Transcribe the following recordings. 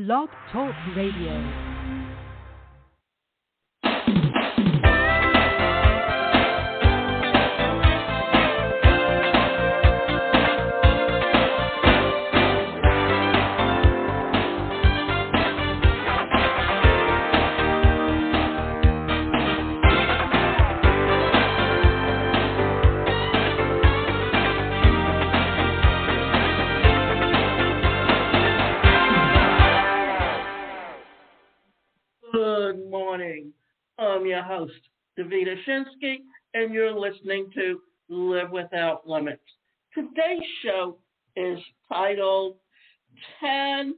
Blog Talk Radio. Good morning. I'm your host, Davida Shinsky, and you're listening to Live Without Limits. Today's show is titled 10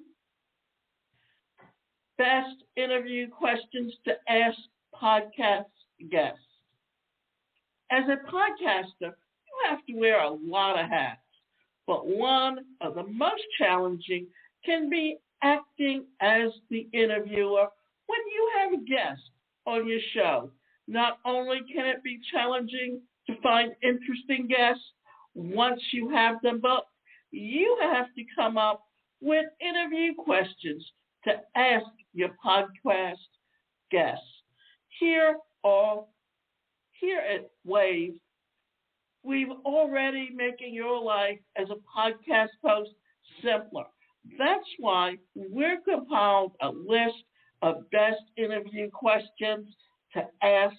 Best Interview Questions to Ask Podcast Guests. As a podcaster, you have to wear a lot of hats, but one of the most challenging can be acting as the interviewer when you have a guest on your show. Not only can it be challenging to find interesting guests once you have them booked, you have to come up with interview questions to ask your podcast guests. Here at Wave, we've already making your life as a podcast host simpler. That's why we've compiled a list of best interview questions to ask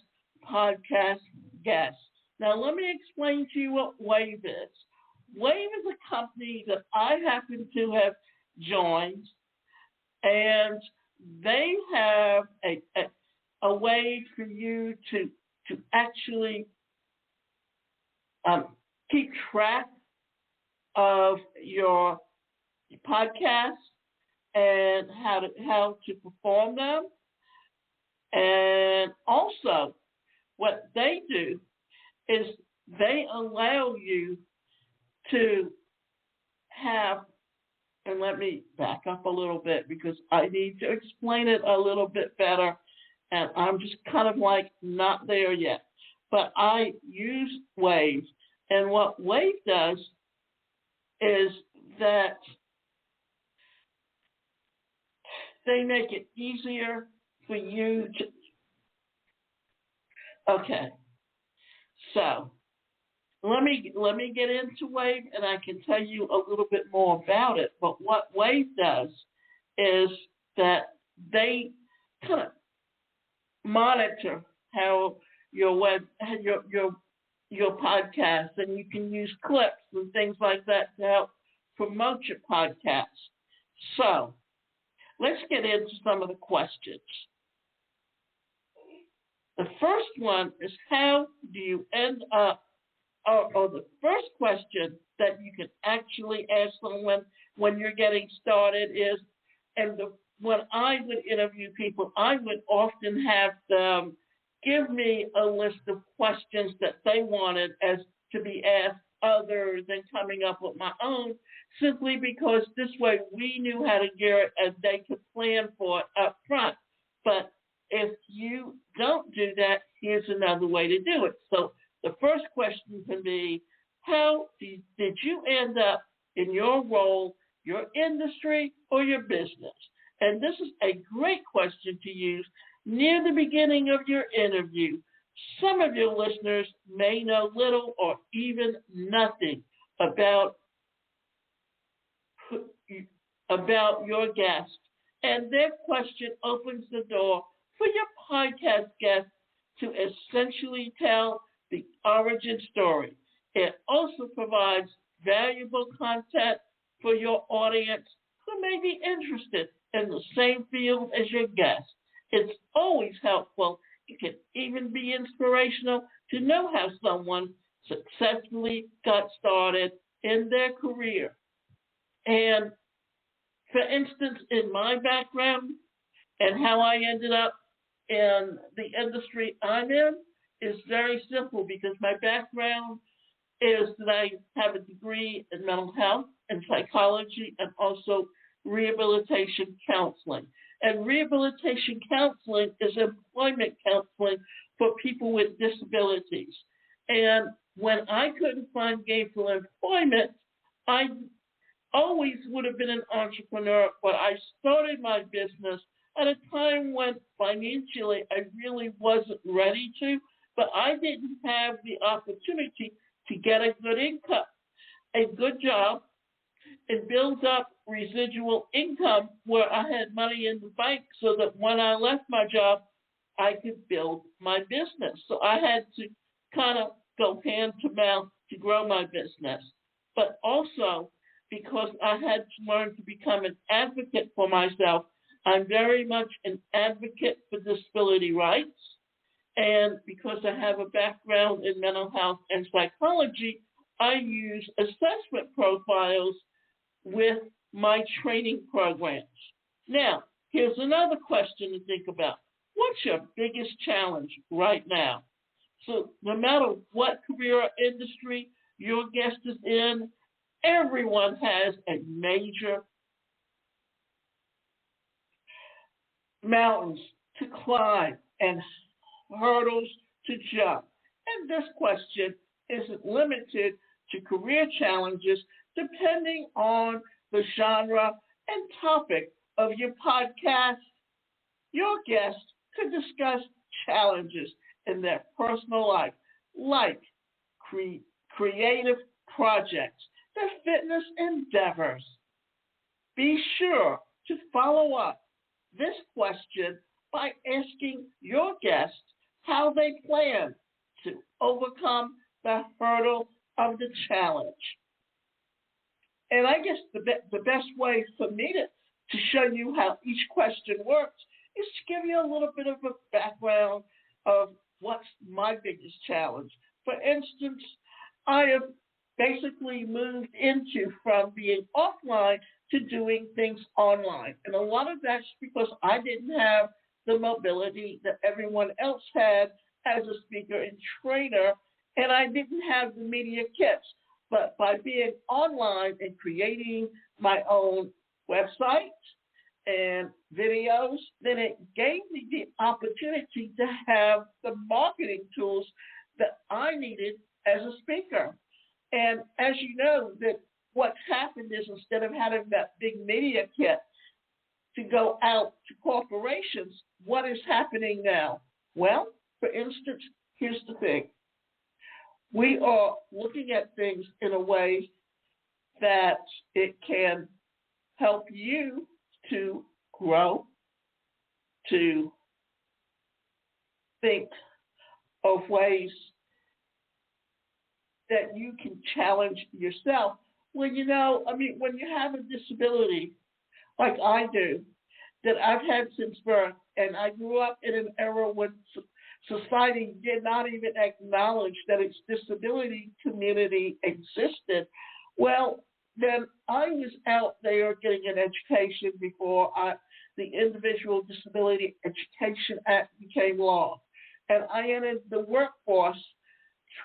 podcast guests. Now, let me explain to you what Wave is. Wave is a company that I happen to have joined, and they have a way for you to actually keep track of your podcasts and how to perform them. And also, what they do is they allow you to have, and let me back up a little bit because I need to explain it a little bit better, and I'm just kind of like not there yet. But I use Wave, and what Wave does is that they make it easier for you to. Okay, so let me get into Wave, and I can tell you a little bit more about it. But what Wave does is that they kind of monitor how your podcast, and you can use clips and things like that to help promote your podcast. So let's get into some of the questions. The first one is, how do you end up, or the first question that you can actually ask someone when you're getting started is, when I would interview people, I would often have them give me a list of questions that they wanted as to be asked other than coming up with my own, simply because this way we knew how to gear it and they could plan for it up front. But if you don't do that, here's another way to do it. So the first question can be, how did you end up in your role, your industry, or your business? And this is a great question to use near the beginning of your interview. Some of your listeners may know little or even nothing about your guest, and their question opens the door for your podcast guest to essentially tell the origin story. It also provides valuable content for your audience who may be interested in the same field as your guest. It's always helpful. It can even be inspirational to know how someone successfully got started in their career. And for instance, in my background and how I ended up in the industry I'm in is very simple, because my background is that I have a degree in mental health and psychology and also rehabilitation counseling. And rehabilitation counseling is employment counseling for people with disabilities. And when I couldn't find gainful employment, I always would have been an entrepreneur, but I started my business at a time when financially I really wasn't ready to, but I didn't have the opportunity to get a good income, a good job, and build up residual income where I had money in the bank so that when I left my job, I could build my business. So I had to kind of go hand to mouth to grow my business. But also, because I had to learn to become an advocate for myself, I'm very much an advocate for disability rights. And because I have a background in mental health and psychology, I use assessment profiles with my training programs. Now, here's another question to think about. What's your biggest challenge right now? So no matter what career or industry your guest is in, everyone has a major mountains to climb and hurdles to jump. And this question isn't limited to career challenges depending on the genre and topic of your podcast. Your guest could discuss challenges in their personal life, like creative projects, their fitness endeavors. Be sure to follow up this question by asking your guest how they plan to overcome the hurdle of the challenge. And I guess the best way for me to show you how each question works is to give you a little bit of a background of what's my biggest challenge. For instance, I have basically moved from being offline to doing things online. And a lot of that's because I didn't have the mobility that everyone else had as a speaker and trainer, and I didn't have the media kits. But by being online and creating my own website and videos, then it gave me the opportunity to have the marketing tools that I needed as a speaker. And as you know, that what's happened is instead of having that big media kit to go out to corporations, what is happening now? Well, for instance, here's the thing. We are looking at things in a way that it can help you to grow, to think of ways that you can challenge yourself. Well, when you have a disability like I do, that I've had since birth, and I grew up in an era when society did not even acknowledge that its disability community existed, well, then I was out there getting an education before the Individual Disability Education Act became law. And I entered the workforce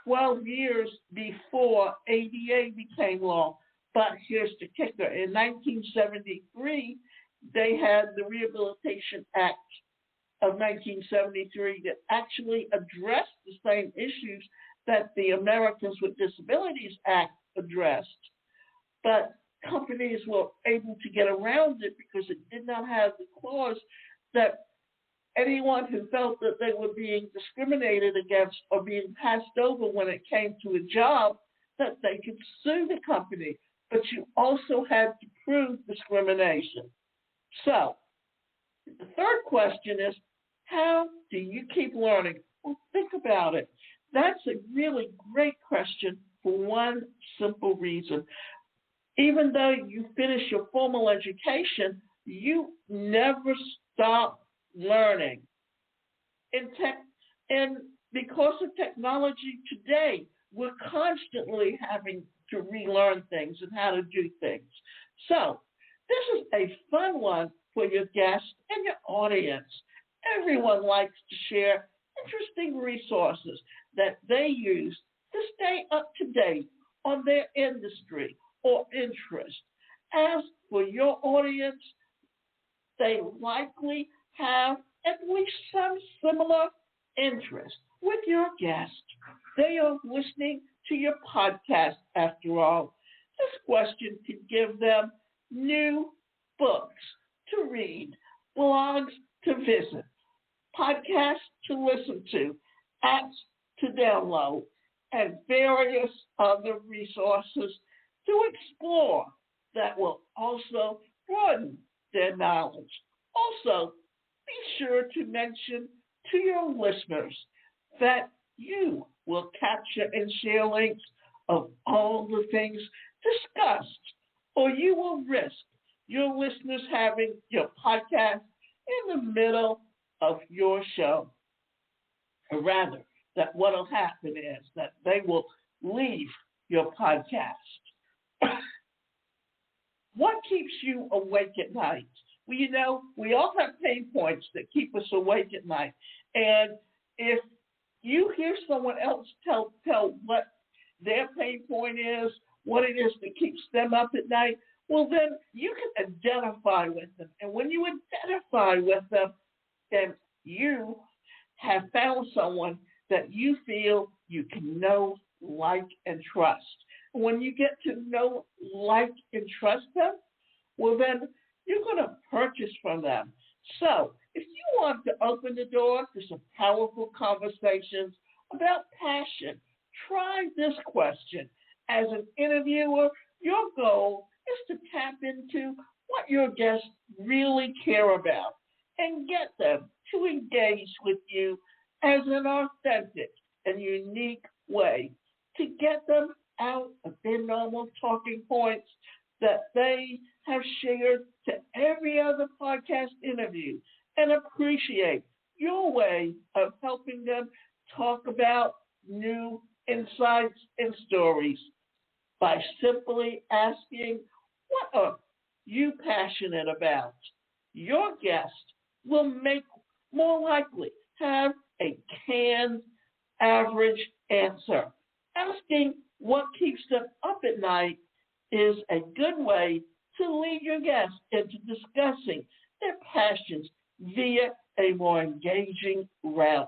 12 years before ADA became law. But here's the kicker. In 1973, they had the Rehabilitation Act of 1973 that actually addressed the same issues that the Americans with Disabilities Act addressed. But companies were able to get around it because it did not have the clause that anyone who felt that they were being discriminated against or being passed over when it came to a job, that they could sue the company. But you also had to prove discrimination. So the third question is, how do you keep learning? Well, think about it. That's a really great question for one simple reason. Even though you finish your formal education, you never stop learning. And because of technology today, we're constantly having to relearn things and how to do things. So this is a fun one for your guests and your audience. Everyone likes to share interesting resources that they use to stay up to date on their industry or interest. As for your audience, they likely have at least some similar interest with your guest. They are listening to your podcast after all. This question can give them new books to read, blogs to visit, podcasts to listen to, apps to download, and various other resources to explore that will also broaden their knowledge. Also, be sure to mention to your listeners that you will capture and share links of all the things discussed, or you will risk your listeners having your podcast in the middle of your show. Or rather, that what will happen is that they will leave your podcast. What keeps you awake at night? Well, we all have pain points that keep us awake at night. And if you hear someone else tell what their pain point is, what it is that keeps them up at night, well, then you can identify with them. And when you identify with them, then you have found someone that you feel you can know, like, and trust. When you get to know, like, and trust them, well, then you're going to purchase from them. So if you want to open the door to some powerful conversations about passion, try this question. As an interviewer, your goal is to tap into what your guests really care about and get them to engage with you as an authentic and unique way to get them out of their normal talking points that they have shared to every other podcast interview, and appreciate your way of helping them talk about new insights and stories by simply asking, what are you passionate about? Your guest will more likely have a canned, average answer. Asking what keeps them up at night is a good way to lead your guests into discussing their passions via a more engaging route.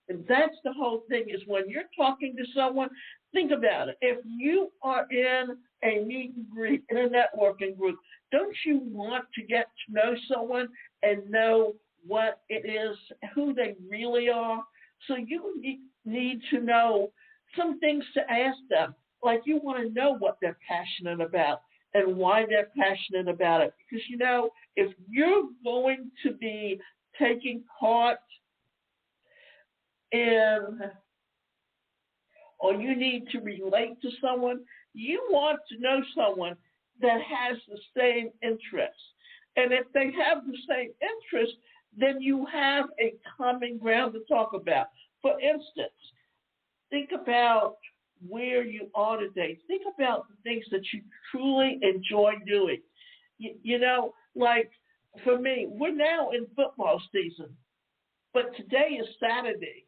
And that's the whole thing, is when you're talking to someone, think about it. If you are in a meet and greet, in a networking group, don't you want to get to know someone and know what it is, who they really are? So you need to know some things to ask them. Like, you want to know what they're passionate about and why they're passionate about it. Because, if you're going to be taking part in, or you need to relate to someone, you want to know someone that has the same interests. And if they have the same interests, then you have a common ground to talk about. For instance, think about where you are today. Think about the things that you truly enjoy doing. Like for me, we're now in football season, but today is Saturday,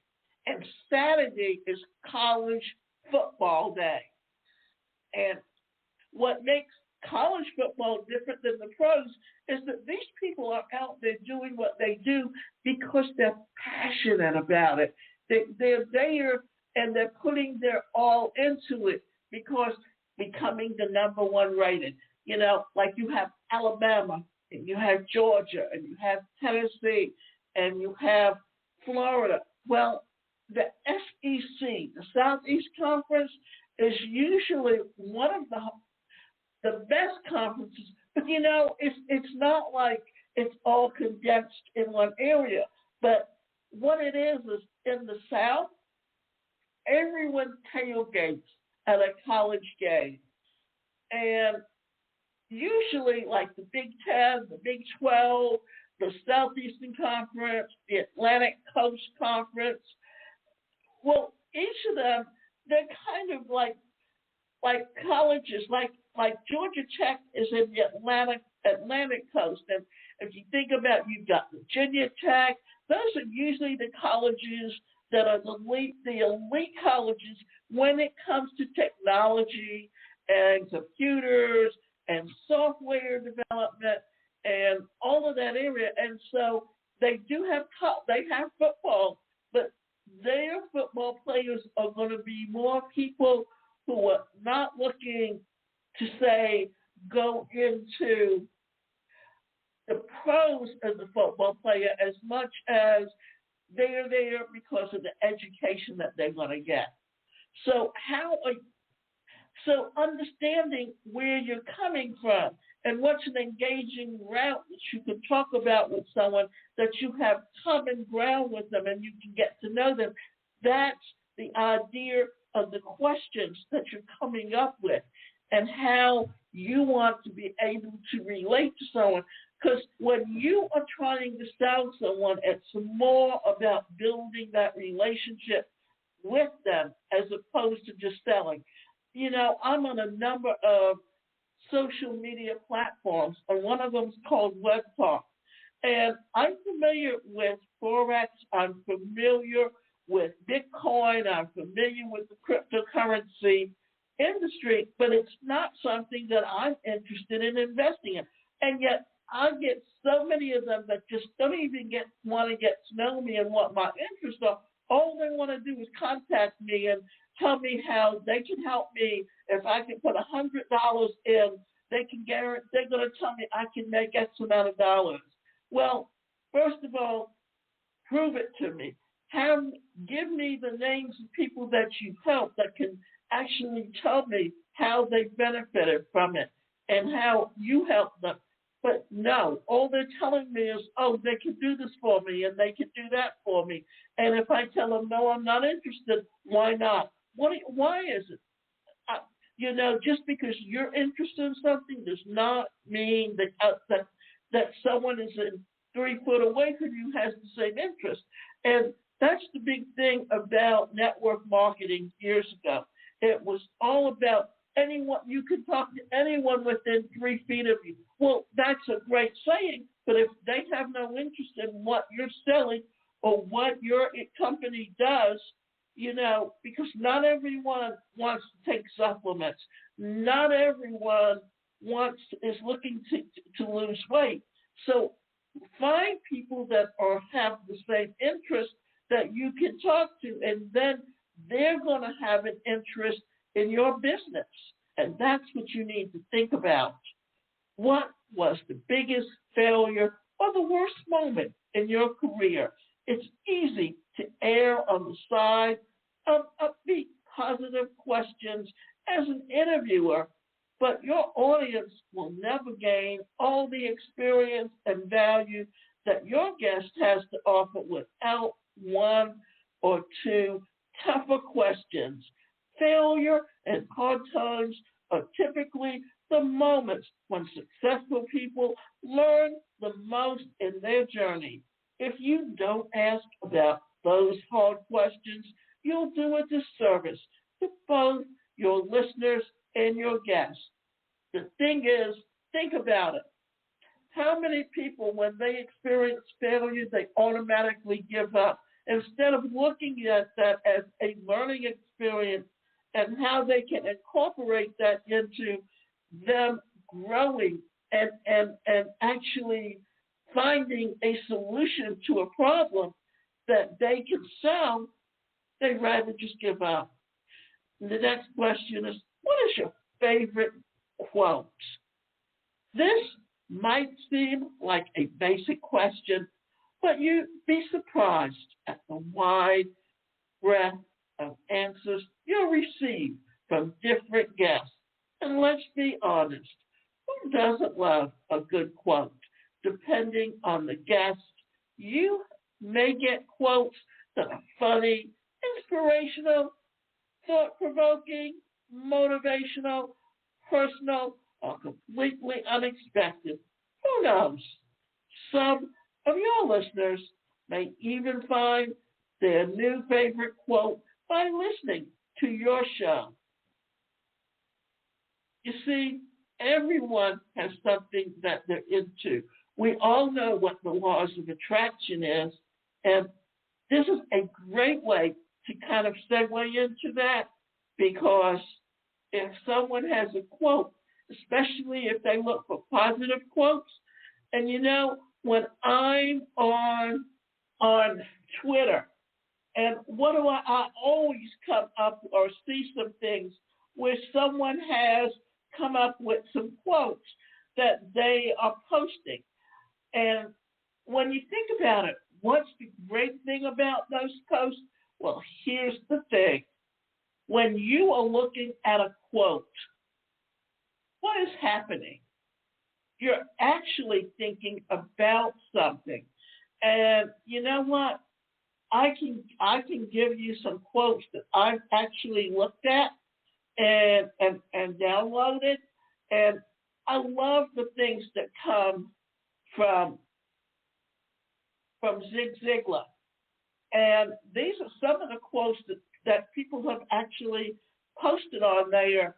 and Saturday is college football day. And what makes college football different than the pros is that these people are out there doing what they do because they're passionate about it. They're there and they're putting their all into it, because becoming the number one rated. Like you have Alabama, and you have Georgia, and you have Tennessee, and you have Florida. Well, the SEC, the Southeast Conference, is usually one of the best conferences, but it's not like it's all condensed in one area. But what it is in the South, everyone tailgates at a college game. And usually, like the Big Ten, the Big 12, the Southeastern Conference, the Atlantic Coast Conference, well, each of them, they're kind of like colleges, like Georgia Tech is in the Atlantic Coast. And if you think about, you've got Virginia Tech, those are usually the colleges that are the elite colleges when it comes to technology and computers and software development and all of that area. And so they have football, but their football players are going to be more people who are not looking to say go into the pros as a football player as much as they're there because of the education that they're going to get. So so understanding where you're coming from and what's an engaging route that you can talk about with someone, that you have common ground with them and you can get to know them. That's the idea of the questions that you're coming up with and how you want to be able to relate to someone. Because when you are trying to sell someone, it's more about building that relationship with them as opposed to just selling. You know, I'm on a number of social media platforms, and one of them is called Web Talk. And I'm familiar with Forex, I'm familiar with Bitcoin, I'm familiar with the cryptocurrency industry, but it's not something that I'm interested in investing in. And yet I get so many of them that just don't even want to get to know me and what my interests are. All they want to do is contact me and tell me how they can help me. If I can put $100 in, they can guarantee, they're going to tell me I can make X amount of dollars. Well, first of all, prove it to me. Give me the names of people that you've helped that can actually tell me how they benefited from it and how you helped them. But no, all they're telling me is, oh, they can do this for me and they can do that for me. And if I tell them, no, I'm not interested, why not? Why is it? You know, just because you're interested in something does not mean that someone is 3 foot away from you has the same interest. And that's the big thing about network marketing years ago. It was all about anyone, you can talk to anyone within 3 feet of you. Well, that's a great saying, but if they have no interest in what you're selling or what your company does, you know, because not everyone wants to take supplements. Not everyone is looking to lose weight. So find people that have the same interest that you can talk to, and then they're going to have an interest in your business. And that's what you need to think about. What was the biggest failure or the worst moment in your career? It's easy to err on the side of upbeat, positive questions as an interviewer, but your audience will never gain all the experience and value that your guest has to offer without 1 or 2 tougher questions. Failure and hard times are typically the moments when successful people learn the most in their journey. If you don't ask about those hard questions, you'll do a disservice to both your listeners and your guests. The thing is, think about it. How many people, when they experience failure, they automatically give up instead of looking at that as a learning experience and how they can incorporate that into them growing and actually finding a solution to a problem that they can solve, they'd rather just give up. And the next question is, what is your favorite quote? This might seem like a basic question, but you'd be surprised at the wide breadth of answers you'll receive from different guests. And let's be honest, who doesn't love a good quote? Depending on the guest, you may get quotes that are funny, inspirational, thought-provoking, motivational, personal, or completely unexpected. Who knows? Some of your listeners may even find their new favorite quote by listening to your show. You see, everyone has something that they're into. We all know what the laws of attraction is, and this is a great way to kind of segue into that, because if someone has a quote, especially if they look for positive quotes, and you know, when I'm on Twitter, and what do I always come up or see some things where someone has come up with some quotes that they are posting. And when you think about it, what's the great thing about those posts? Well, here's the thing. When you are looking at a quote, what is happening? You're actually thinking about something. And you know what? I can give you some quotes that I've actually looked at and downloaded. And I love the things that come from Zig Ziglar. And these are some of the quotes that people have actually posted on there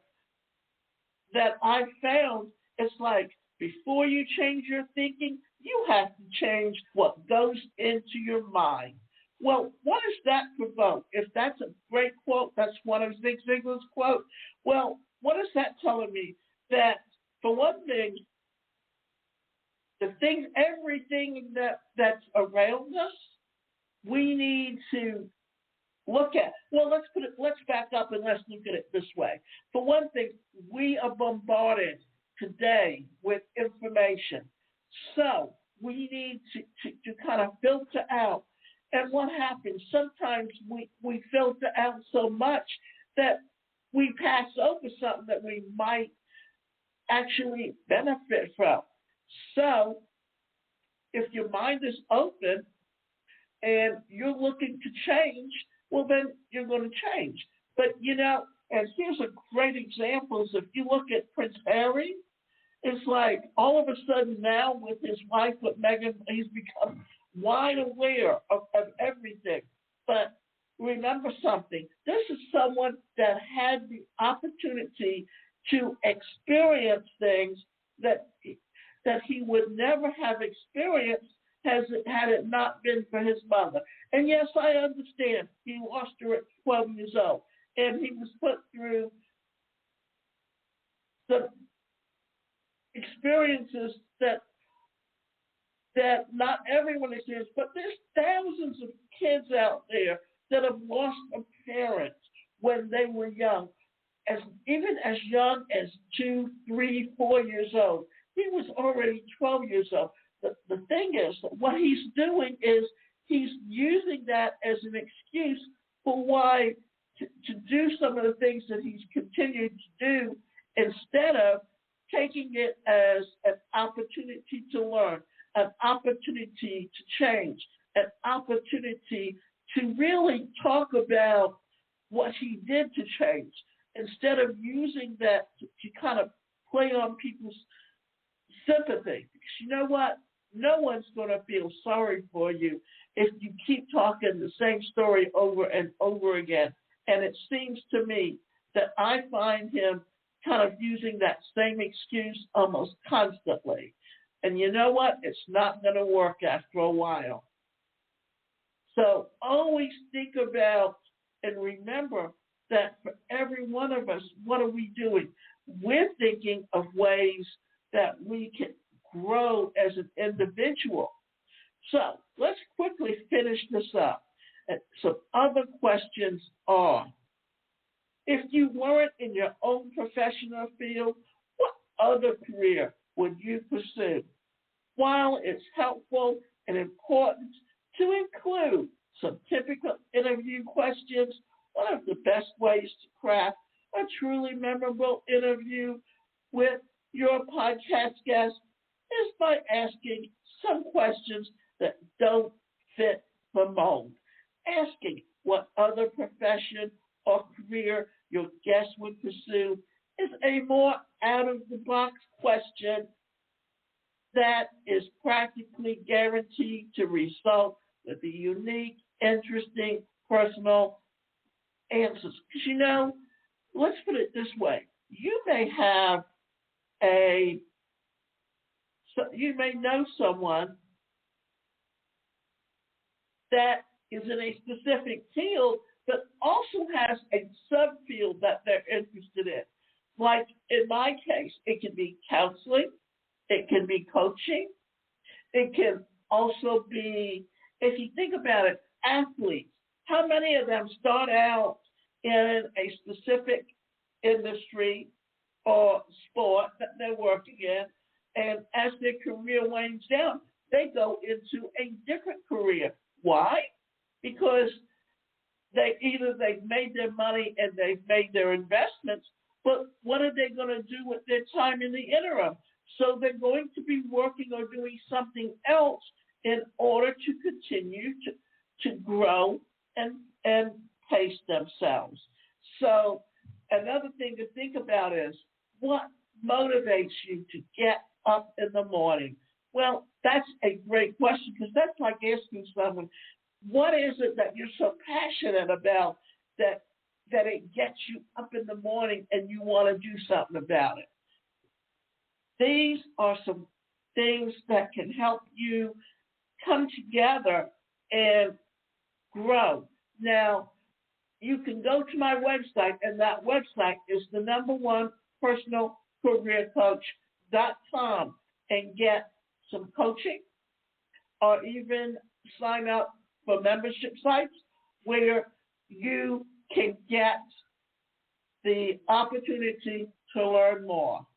that I found. It's like, before you change your thinking, you have to change what goes into your mind. Well, what does that provoke? If that's a great quote, that's one of Zig Ziglar's quotes. Well, what is that telling me? That, for one thing, everything that's around us, we need to look at. Well, let's back up and let's look at it this way. For one thing, we are bombarded today with information. So we need to kind of filter out. And what happens? Sometimes we filter out so much that we pass over something that we might actually benefit from. So if your mind is open and you're looking to change, well, then you're going to change. But, and here's a great example. If you look at Prince Harry, it's like all of a sudden now with his wife, with Meghan, he's become wide aware of everything. But remember something. This is someone that had the opportunity to experience things that he would never have experienced had it not been for his mother. And yes, I understand. He lost her at 12 years old. And he was put through some experiences that not everyone experiences, but there's thousands of kids out there that have lost a parent when they were young, even as young as 2, 3, 4 years old. He was already 12 years old. The thing is, that what he's doing is he's using that as an excuse for why to do some of the things that he's continued to do, instead of taking it as an opportunity to learn, an opportunity to change, an opportunity to really talk about what he did to change, instead of using that to kind of play on people's sympathy. Because you know what? No one's going to feel sorry for you if you keep talking the same story over and over again. And it seems to me that I find him kind of using that same excuse almost constantly. And you know what? It's not going to work after a while. So always think about and remember that for every one of us, what are we doing? We're thinking of ways that we can grow as an individual. So let's quickly finish this up. And some other questions are, if you weren't in your own professional field, what other career would you pursue? While it's helpful and important to include some typical interview questions, one of the best ways to craft a truly memorable interview with your podcast guest is by asking some questions that don't fit the mold. Asking what other profession or career your guest would pursue is a more out-of-the-box question that is practically guaranteed to result with the unique, interesting, personal answers. Because, let's put it this way. You may know someone that is in a specific field, but also has a subfield that they're interested in. Like in my case, it can be counseling, it can be coaching, it can also be, if you think about it, athletes. How many of them start out in a specific industry or sport that they're working in, and as their career wanes down, they go into a different career. Why? Because they've made their money and they've made their investments, but what are they going to do with their time in the interim? So they're going to be working or doing something else in order to continue to grow and pace themselves. So another thing to think about is, what motivates you to get up in the morning? Well, that's a great question, because that's like asking someone, what is it that you're so passionate about that it gets you up in the morning and you want to do something about it? These are some things that can help you come together and grow. Now, you can go to my website, and that website is the #1personalcareercoach.com, and get some coaching, or even sign up for membership sites where you can get the opportunity to learn more.